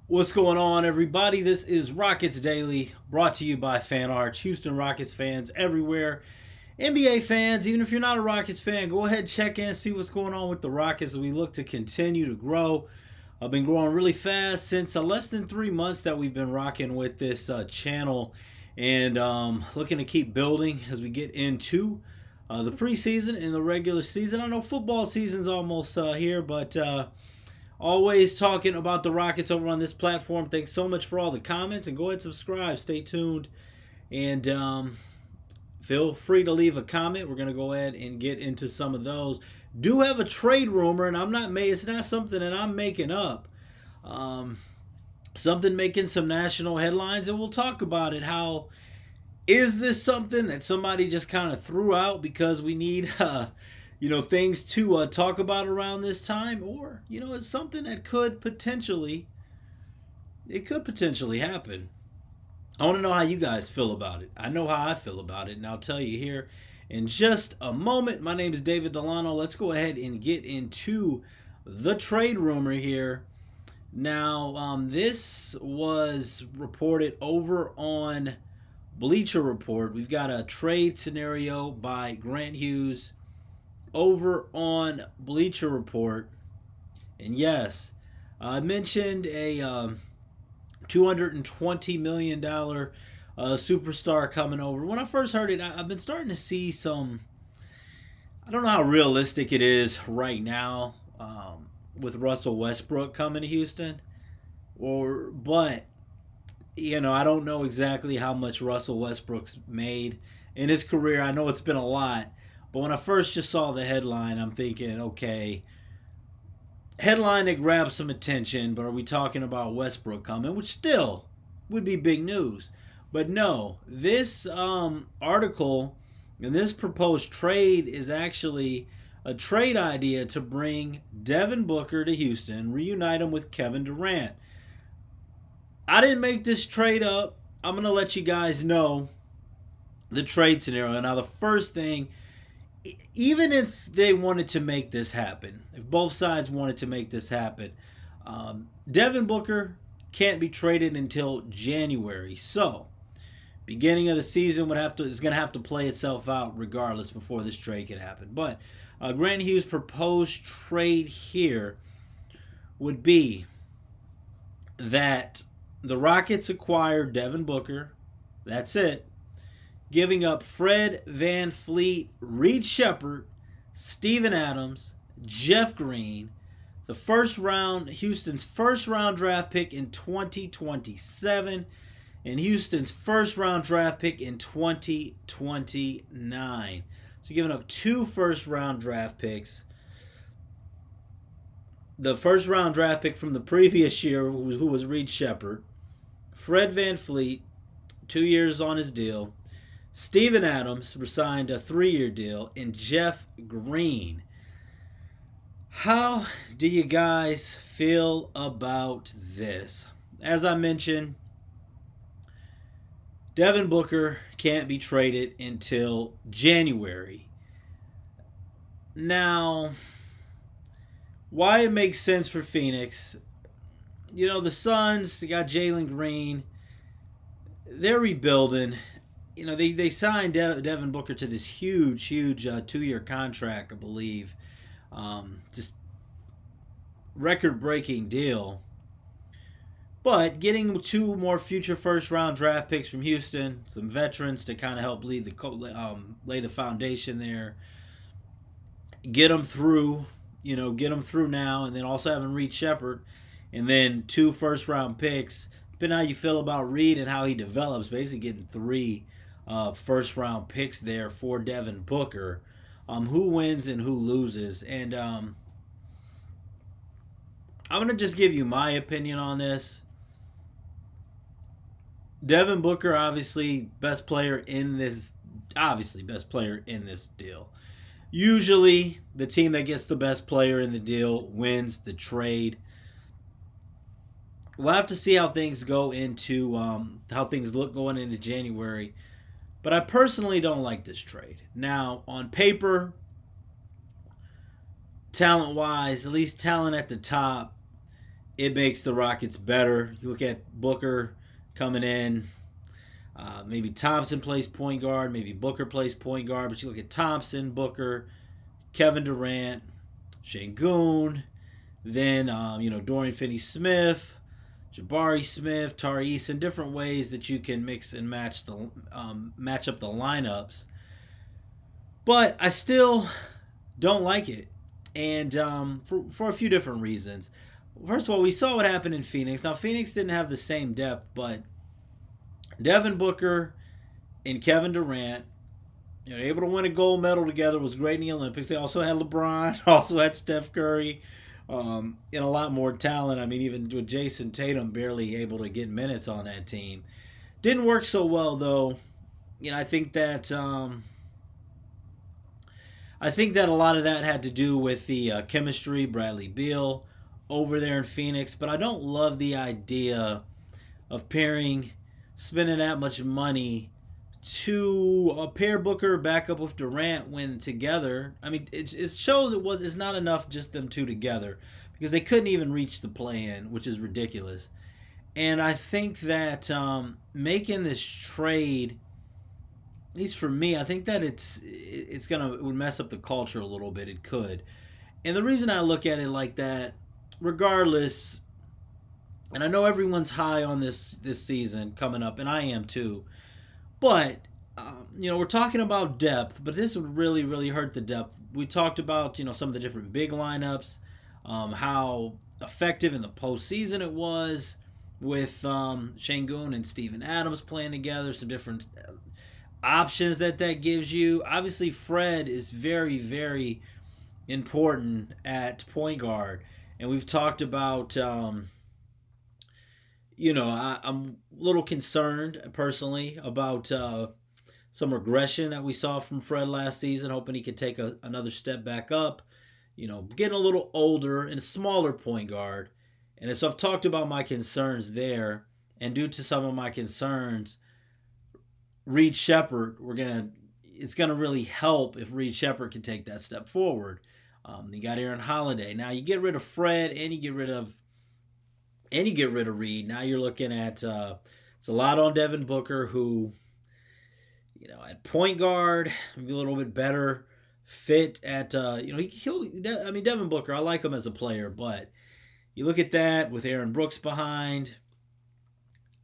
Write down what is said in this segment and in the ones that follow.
What's going on, everybody? This is Rockets Daily, brought to you by Fan Arch. Houston Rockets fans everywhere. NBA fans, even if you're not a Rockets fan, go ahead, check in, see what's going on with the Rockets as we look to continue to grow. I've been growing really fast since less than 3 months that we've been rocking with this channel, and looking to keep building as we get into the preseason and the regular season. I know football season's almost here, but always talking about the Rockets over on this platform. Thanks so much for all the comments, and go ahead and subscribe. Stay tuned, and feel free to leave a comment. We're going to go ahead and get into some of those. Do have a trade rumor, and it's not something that I'm making up. Something making some national headlines, and we'll talk about it. How is this something that somebody just kind of threw out because we need things to talk about around this time, or it's something that could potentially happen. I want to know how you guys feel about it. I know how I feel about it, and I'll tell you here in just a moment. My name is David Delano. Let's go ahead and get into the trade rumor here. Now, this was reported over on Bleacher Report. We've got a trade scenario by Grant Hughes over on Bleacher Report. And yes, I mentioned a $220 million superstar coming over. When I first heard it, I've been starting to see some. I don't know how realistic it is right now with Russell Westbrook coming to Houston, but I don't know exactly how much Russell Westbrook's made in his career. I know it's been a lot, but when I first just saw the headline, I'm thinking, okay, headline that grabs some attention, but are we talking about Westbrook coming, which still would be big news. But no, this article and this proposed trade is actually a trade idea to bring Devin Booker to Houston, reunite him with Kevin Durant. I didn't make this trade up. I'm going to let you guys know the trade scenario. Now, the first thing, even if they wanted to make this happen, if both sides wanted to make this happen, Devin Booker can't be traded until January. So, beginning of the season is going to have to play itself out regardless before this trade can happen. But Grant Hughes' proposed trade here would be that the Rockets acquire Devin Booker. That's it. Giving up Fred VanVleet, Reed Sheppard, Steven Adams, Jeff Green, Houston's first round draft pick in 2027, and Houston's first round draft pick in 2029. So giving up 2 first round draft picks. The first round draft pick from the previous year, who was Reed Sheppard, Fred VanVleet, 2 years on his deal. Steven Adams signed a 3-year deal, and Jeff Green. How do you guys feel about this? As I mentioned, Devin Booker can't be traded until January. Now, why it makes sense for Phoenix, the Suns, they got Jalen Green. They're rebuilding. They signed Devin Booker to this huge 2-year contract, I believe. Just record-breaking deal. But getting 2 more future first-round draft picks from Houston, some veterans to kind of help lay the foundation there, get them through now, and then also having Reed Sheppard, and then 2 first-round picks. Depending on how you feel about Reed and how he develops, basically getting 3 first-round picks there for Devin Booker. Who wins and who loses? And I'm going to just give you my opinion on this. Devin Booker, obviously best player in this deal. Usually, the team that gets the best player in the deal wins the trade. We'll have to see how things go into how things look going into January. But I personally don't like this trade. Now, on paper, talent-wise, at least talent at the top, it makes the Rockets better. You look at Booker coming in. Maybe Thompson plays point guard. Maybe Booker plays point guard. But you look at Thompson, Booker, Kevin Durant, Şengün, then Dorian Finney-Smith, Jabari Smith, Tari Eason, different ways that you can mix and match up the lineups. But I still don't like it, and for a few different reasons. First of all, we saw what happened in Phoenix. Now, Phoenix didn't have the same depth, but Devin Booker and Kevin Durant, able to win a gold medal together, was great in the Olympics. They also had LeBron, also had Steph Curry, and a lot more talent. I mean, even with Jason Tatum barely able to get minutes on that team. Didn't work so well, though. I think that a lot of that had to do with the chemistry, Bradley Beal over there in Phoenix. But I don't love the idea of spending that much money to pair Booker back up with Durant when together. I mean, it shows it's not enough just them two together, because they couldn't even reach the play-in, which is ridiculous. And I think that making this trade, at least for me, I think that it would mess up the culture a little bit. It could. And the reason I look at it like that, regardless, and I know everyone's high on this season coming up, and I am too. But we're talking about depth, but this would really, really hurt the depth. We talked about some of the different big lineups, how effective in the postseason it was with Şengün and Steven Adams playing together. Some different options that gives you. Obviously, Fred is very, very important at point guard, and we've talked about. I'm a little concerned personally about some regression that we saw from Fred last season, hoping he could take another step back up, getting a little older and a smaller point guard. And so I've talked about my concerns there, and due to some of my concerns, Reed Sheppard, it's going to really help if Reed Sheppard can take that step forward. You got Aaron Holiday. Now you get rid of Fred and you get rid of Reed. Now you're looking at it's a lot on Devin Booker, who, at point guard, maybe a little bit better fit at Devin Booker, I like him as a player, but you look at that with Aaron Brooks behind,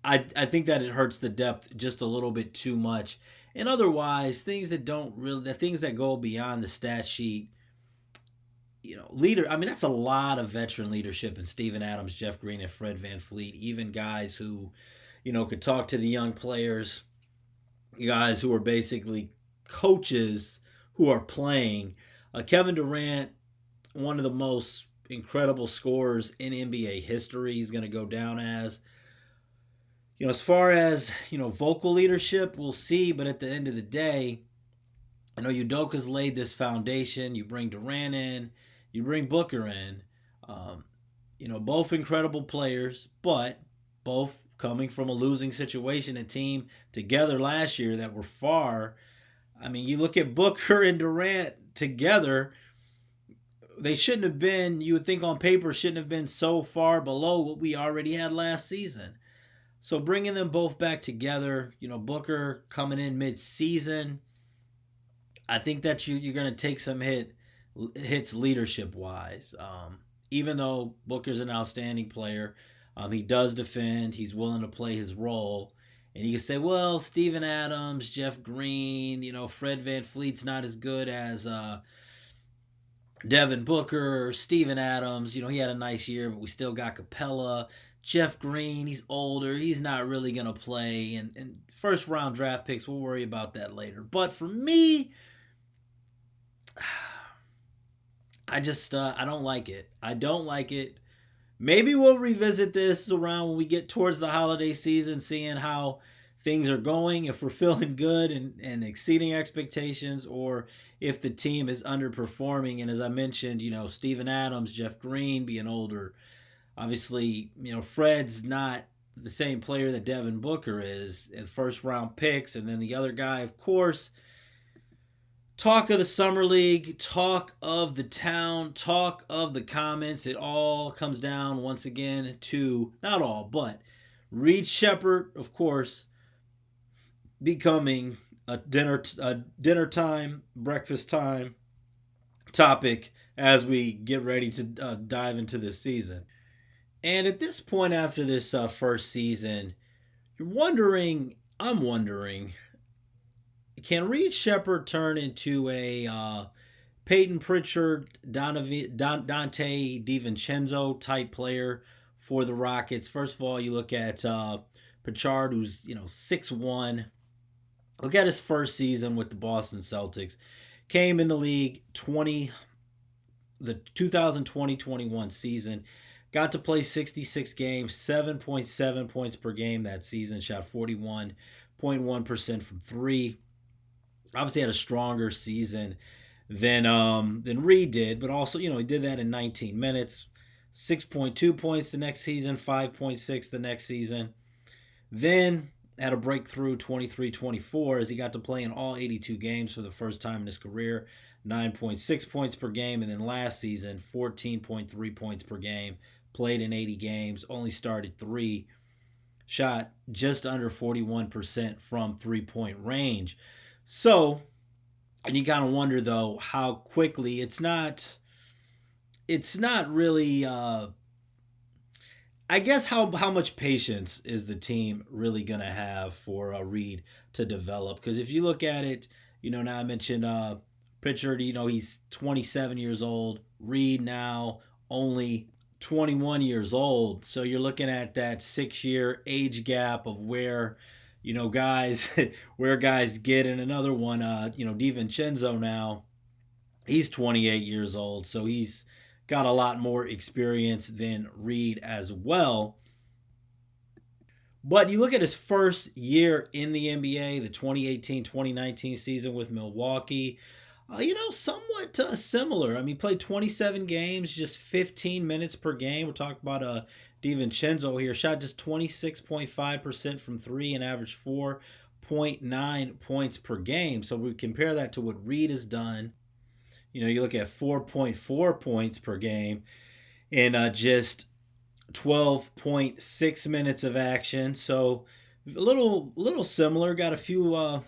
I think that it hurts the depth just a little bit too much. And otherwise, things that go beyond the stat sheet. That's a lot of veteran leadership in Steven Adams, Jeff Green, and Fred VanVleet. Even guys who, could talk to the young players, guys who are basically coaches who are playing. Kevin Durant, one of the most incredible scorers in NBA history, he's going to go down as. As far as, vocal leadership, we'll see. But at the end of the day, Udoka's laid this foundation. You bring Durant in. You bring Booker in, both incredible players, but both coming from a losing situation, a team together last year that were far. I mean, you look at Booker and Durant together, they shouldn't have been, you would think on paper, shouldn't have been so far below what we already had last season. So bringing them both back together, Booker coming in mid-season, I think that you're going to take some hits leadership wise. Even though Booker's an outstanding player, he does defend, he's willing to play his role. And you can say, well, Steven Adams, Jeff Green, Fred VanVleet's not as good as Devin Booker, Steven Adams. He had a nice year, but we still got Capella. Jeff Green, he's older, he's not really going to play. And first round draft picks, we'll worry about that later. But for me, I don't like it. I don't like it. Maybe we'll revisit this around when we get towards the holiday season, seeing how things are going, if we're feeling good and exceeding expectations, or if the team is underperforming. And as I mentioned, Steven Adams, Jeff Green being older. Obviously, Fred's not the same player that Devin Booker is, and first round picks. And then the other guy, of course, Talk of the Summer League, talk of the town, talk of the comments. It all comes down once again to, not all, but Reed Sheppard, of course, becoming a dinner time, breakfast time topic as we get ready to dive into this season. And at this point, after this first season, you're wondering, I'm wondering, can Reed Sheppard turn into a Peyton Pritchard, Dante DiVincenzo type player for the Rockets? First of all, you look at Pritchard, who's 6'1". Look at his first season with the Boston Celtics. Came in the league the 2020-21 season. Got to play 66 games, 7.7 points per game that season. Shot 41.1% from three. Obviously had a stronger season than Reed did, but also he did that in 19 minutes. 6.2 points the next season, 5.6 the next season. Then had a breakthrough 23-24 as he got to play in all 82 games for the first time in his career. 9.6 points per game, and then last season 14.3 points per game. Played in 80 games, only started 3. Shot just under 41% from three-point range. So, and you kind of wonder though how quickly it's not really. I guess how much patience is the team really gonna have for Reed to develop? Because if you look at it, now I mentioned Pritchard. He's 27 years old. Reed now only 21 years old. So you're looking at that 6-year age gap of where guys where guys get. And another one, DiVincenzo now, he's 28 years old, so he's got a lot more experience than Reed as well. But you look at his first year in the NBA, the 2018-2019 season with Milwaukee, somewhat similar. I mean, he played 27 games, just 15 minutes per game. We're talking about DiVincenzo here. Shot just 26.5% from three and averaged 4.9 points per game. So we compare that to what Reed has done. You look at 4.4 points per game in just 12.6 minutes of action. So a little similar. Got a few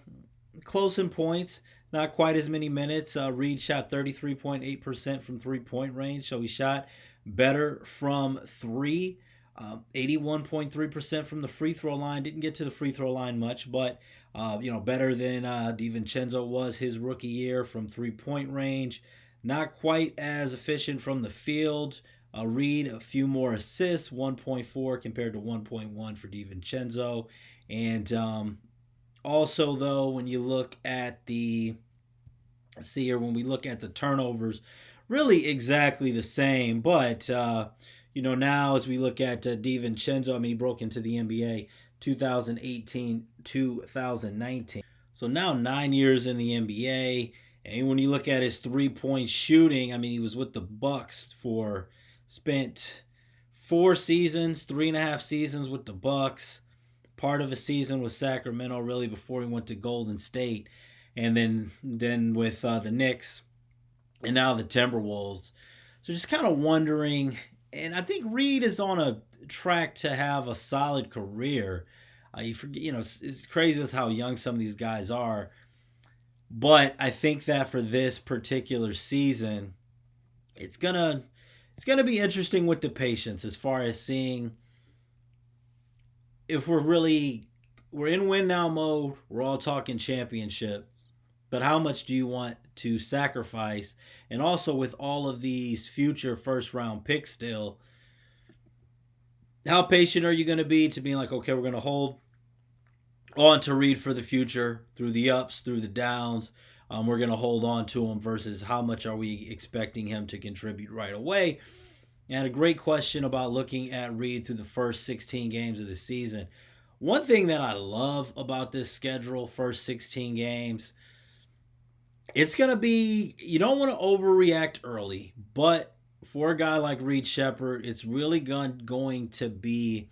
close in points. Not quite as many minutes. Reed shot 33.8% from three-point range, so he shot better from three. 81.3% from the free throw line. Didn't get to the free throw line much, but better than DiVincenzo was his rookie year from three-point range. Not quite as efficient from the field. Reed, a few more assists, 1.4 compared to 1.1 for DiVincenzo. And also, though, when you look at when we look at the turnovers, really exactly the same. But, now as we look at DiVincenzo, I mean, he broke into the NBA 2018-2019. So now 9 years in the NBA. And when you look at his three-point shooting, I mean, he was with the Bucks spent 4 seasons, 3.5 seasons with the Bucks. Part of a season with Sacramento, really, before he went to Golden State. And then with the Knicks and now the Timberwolves. So just kind of wondering, and I think Reed is on a track to have a solid career. You forget, it's crazy with how young some of these guys are. But I think that for this particular season, it's gonna be interesting with the patience as far as seeing if we're in win now mode. We're all talking championship. But how much do you want to sacrifice? And also with all of these future first round picks still, how patient are you going to be to being like, okay, we're going to hold on to Reed for the future through the ups, through the downs. We're going to hold on to him versus how much are we expecting him to contribute right away? And a great question about looking at Reed through the first 16 games of the season. One thing that I love about this schedule, first 16 games, it's going to be, you don't want to overreact early, but for a guy like Reed Sheppard, it's really going to be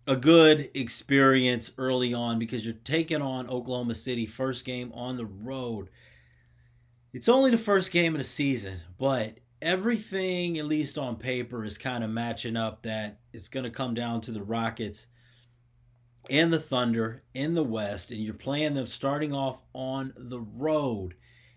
a good experience early on because you're taking on Oklahoma City, first game on the road. It's only the first game of the season, but everything, at least on paper, is kind of matching up that it's going to come down to the Rockets and the Thunder in the West, and you're playing them starting off on the road.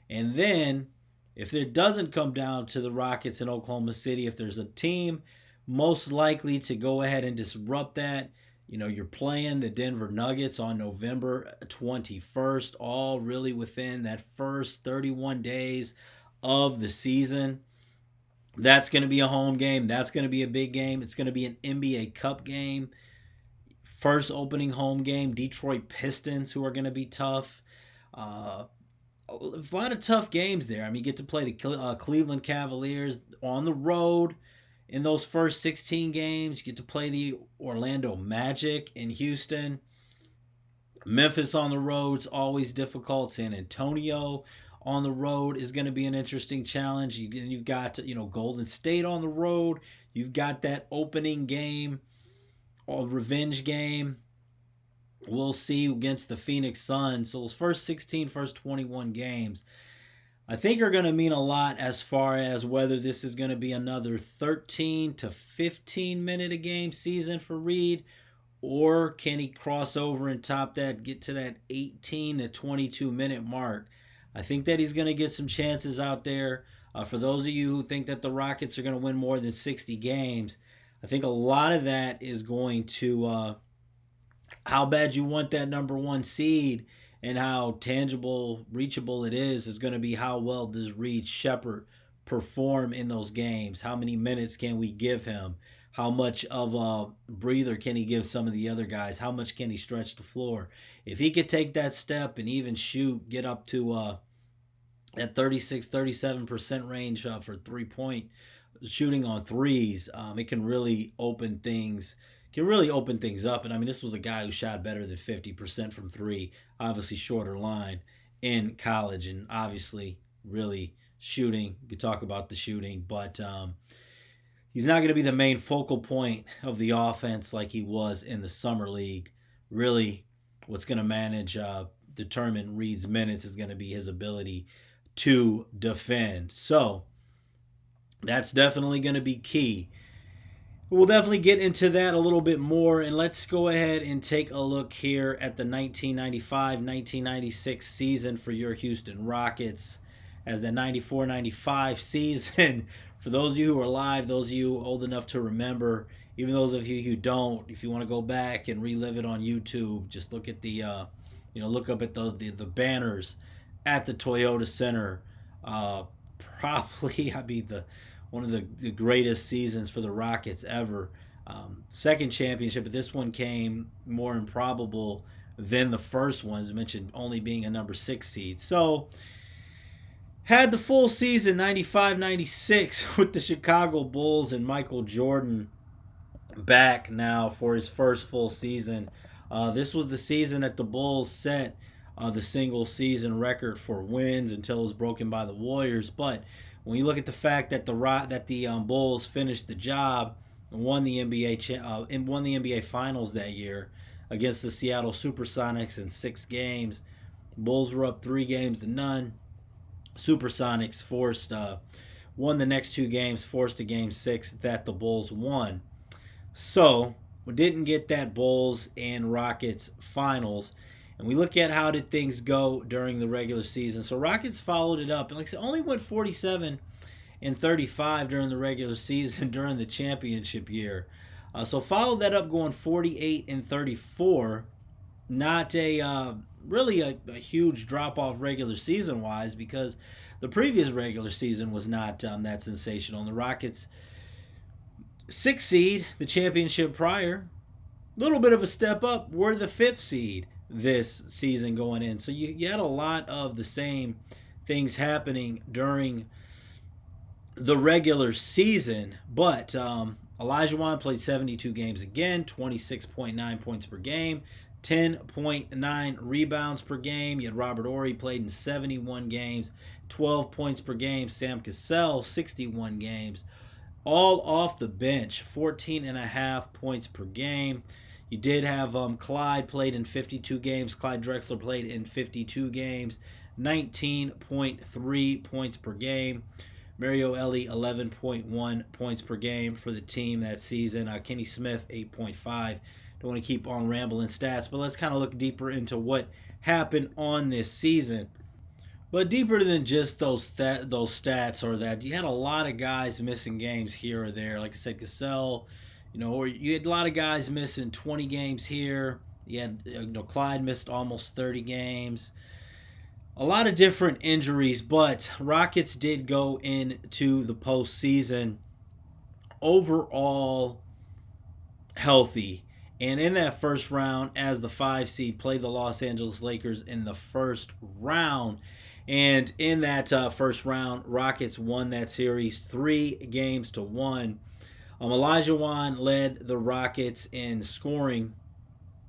And then, if it doesn't come down to the Rockets in Oklahoma City, if there's a team most likely to go ahead and disrupt that, you're playing the Denver Nuggets on November 21st, all really within that first 31 days of the season. That's going to be a home game. That's going to be a big game. It's going to be an NBA Cup game. First opening home game, Detroit Pistons, who are going to be tough. A lot of tough games there. I mean, you get to play the Cleveland Cavaliers on the road in those first 16 games. You get to play the Orlando Magic in Houston. Memphis on the road is always difficult. San Antonio on the road is going to be an interesting challenge. You've got Golden State on the road. You've got that opening game or revenge game. We'll see against the Phoenix Suns. So those first 21 games, I think are going to mean a lot as far as whether this is going to be another 13 to 15 minute a game season for Reed, or can he cross over and top that, get to that 18 to 22 minute mark. I think that he's going to get some chances out there. For those of you who think that the Rockets are going to win more than 60 games, I think a lot of that is going to how bad you want that number one seed and how tangible, reachable it is going to be how well does Reed Sheppard perform in those games. How many minutes can we give him? How much of a breather can he give some of the other guys? How much can he stretch the floor? If he could take that step and even get up to that 36-37% range for 3-point shooting on threes, it can really open things up. And I mean, this was a guy who shot better than 50% from three, obviously shorter line in college, and obviously really shooting. You could talk about the shooting, but he's not going to be the main focal point of the offense like he was in the summer league. Really, what's going to determine Reed's minutes is going to be his ability to defend. So that's definitely going to be key. We'll definitely get into that a little bit more, and let's go ahead and take a look here at the 1995-1996 season for your Houston Rockets, as the 94-95 season, for those of you who are alive, those of you old enough to remember, even those of you who don't, if you want to go back and relive it on YouTube, just look at look up at the banners at the Toyota Center. Probably, one of the greatest seasons for the Rockets ever. Second championship, but this one came more improbable than the first one, as I mentioned, only being a number 6 seed. So, had the full season, 95-96, with the Chicago Bulls and Michael Jordan back now for his first full season. This was the season that the Bulls set the single season record for wins until it was broken by the Warriors. But when you look at the fact that the Bulls finished the job and won the NBA Finals that year against the Seattle SuperSonics in 6 games, Bulls were up 3 games to none. SuperSonics won the next 2 games, forced a game 6 that the Bulls won. So we didn't get that Bulls and Rockets finals. And we look at how did things go during the regular season. So Rockets followed it up, and like I said, only went 47-35 during the regular season during the championship year. So followed that up going 48-34. Not really a huge drop off regular season wise, because the previous regular season was not that sensational. And the Rockets 6th seed, the championship prior, a little bit of a step up, were the 5th seed this season going in. So you had a lot of the same things happening during the regular season, but Olajuwon played 72 games again, 26.9 points per game, 10.9 rebounds per game. You had Robert Horry played in 71 games, 12 points per game. Sam Cassell, 61 games, all off the bench, 14.5 points per game. You did have Clyde played in 52 games. Clyde Drexler played in 52 games, 19.3 points per game. Mario Ellie, 11.1 points per game for the team that season. Kenny Smith, 8.5. Don't want to keep on rambling stats, but let's kind of look deeper into what happened on this season. But deeper than just those stats, or that you had a lot of guys missing games here or there. Like I said, Cassell, or you had a lot of guys missing 20 games here. You had Clyde missed almost 30 games. A lot of different injuries, but Rockets did go into the postseason overall healthy. And in that first round, as the 5 seed, played the Los Angeles Lakers in the first round. And in that first round, Rockets won that series 3-1. Elijah Wan led the Rockets in scoring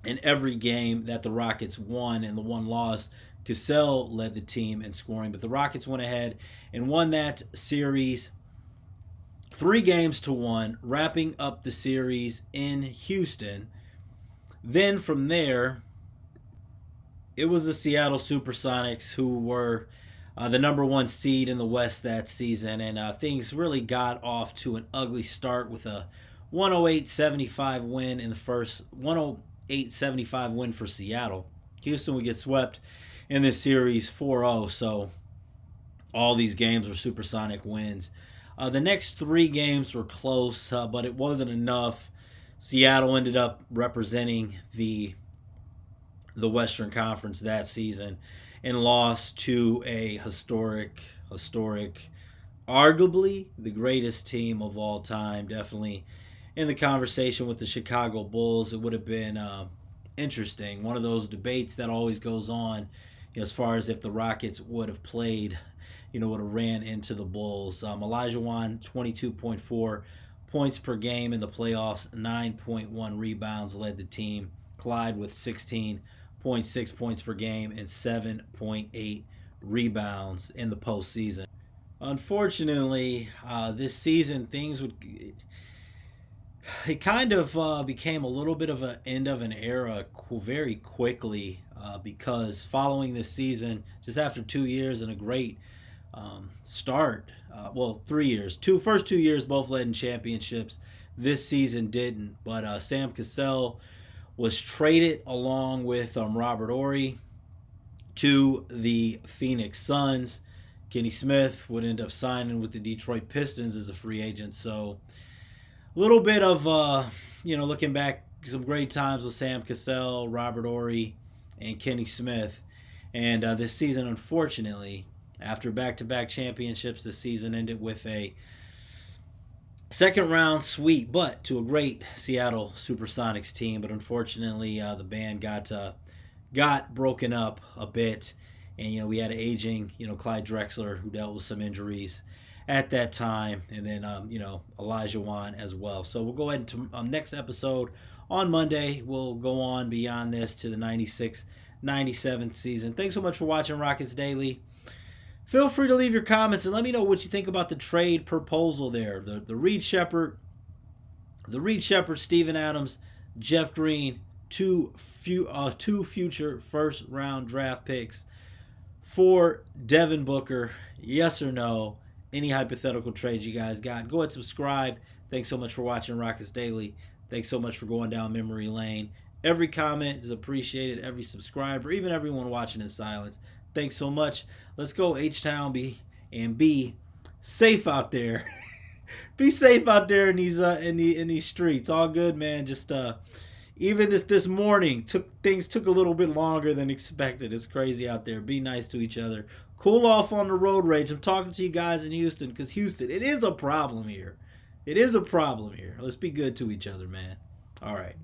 in every game that the Rockets won. And the one loss, Cassell led the team in scoring. But the Rockets went ahead and won that series 3-1, wrapping up the series in Houston. Then from there, it was the Seattle Supersonics who were the number 1 seed in the West that season. And things really got off to an ugly start with a 108-75 win in the first 108-75 win for Seattle. Houston would get swept in this series 4-0. So all these games were Supersonic wins. The next 3 games were close, but it wasn't enough. Seattle ended up representing the Western Conference that season and lost to a historic, arguably the greatest team of all time. Definitely in the conversation with the Chicago Bulls. It would have been interesting. One of those debates that always goes on, as far as if the Rockets would have played, would have ran into the Bulls. Elijah Wan, 22.4 points per game in the playoffs, 9.1 rebounds, led the team. Clyde with 16.6 points per game and 7.8 rebounds in the postseason. Unfortunately, this season it kind of became a little bit of an end of an era very quickly, because following this season, just after 2 years and a great start, 3 years. First 2 years both led in championships. This season didn't, but Sam Cassell was traded along with Robert Horry to the Phoenix Suns. Kenny Smith would end up signing with the Detroit Pistons as a free agent. So a little bit of, looking back, some great times with Sam Cassell, Robert Horry, and Kenny Smith. And this season, unfortunately, after back-to-back championships, the season ended with a second-round sweep, but to a great Seattle Supersonics team. But unfortunately, the band got broken up a bit, and we had an aging, Clyde Drexler, who dealt with some injuries at that time, and then Elijah Wan as well. So we'll go ahead to next episode on Monday. We'll go on beyond this to the 96-97 season. Thanks so much for watching Rockets Daily. Feel free to leave your comments and let me know what you think about the trade proposal there. The Reed Sheppard, Steven Adams, Jeff Green, two future first-round draft picks for Devin Booker. Yes or no? Any hypothetical trades you guys got? Go ahead and subscribe. Thanks so much for watching Rockets Daily. Thanks so much for going down memory lane. Every comment is appreciated. Every subscriber, even everyone watching in silence. Thanks so much. Let's go H-Town, be safe out there. Be safe out there in these streets. All good, man. Just even this morning things took a little bit longer than expected. It's crazy out there. Be nice to each other. Cool off on the road rage. I'm talking to you guys in Houston, because Houston, it is a problem here. It is a problem here. Let's be good to each other, man. All right.